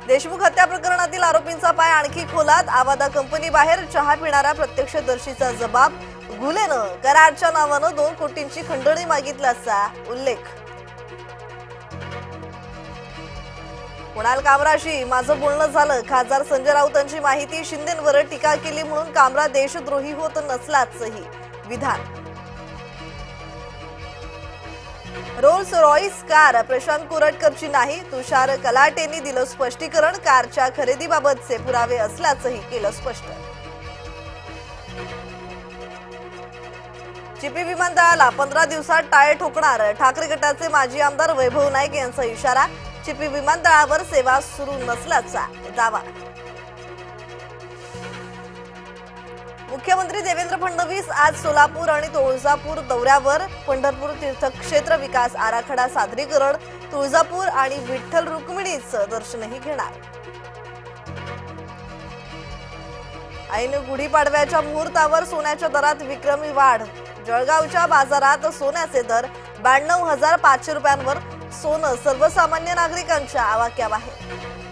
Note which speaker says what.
Speaker 1: देशमुख हत्या प्रकरणातील आरोपींचा पाय आणखी खोलात। आवादा कंपनी बाहेर चहा पिणाऱ्या प्रत्यक्षदर्शीचा जबाब। गुलेनं कराडच्या नावानं 2 कोटींची खंडणी मागितल्याचा उल्लेख। कुणाल कामराशी माझं बोलणं झालं। खासदार संजय राऊतांची माहिती। शिंदेंवर टीका केली म्हणून कामरा देशद्रोही होत नसल्याचंही विधान। रोल्स रॉइस कार प्रशांत कोरटकरची नाही। तुषार कलाटेंनी दिलं स्पष्टीकरण। कारच्या खरेदीबाबतचे पुरावे असल्याचंही केलं स्पष्ट। चिपी विमानतळाला 15 दिवसात टाळे ठोकणार। ठाकरे गटाचे माजी आमदार वैभव नाईक यांचा इशारा। चिपी विमानतळावर सेवा सुरू नसल्याचा दावा। मुख्यमंत्री देवेंद्र फडणवीस आज सोलापूर आणि तुळजापूर दौऱ्यावर। पंढरपूर तीर्थक्षेत्र विकास आराखडा सादरीकरण। तुळजापूर आणि विठ्ठल रुक्मिणीचं दर्शनही घेणार। ऐन गुढीपाडव्याच्या मुहूर्तावर सोन्याच्या दरात विक्रमी वाढ। जळगावच्या बाजारात सोन्याचे दर 92,500 रुपयांवर। सोनं सर्वसामान्य नागरिकांच्या आवाक्याबाहेर।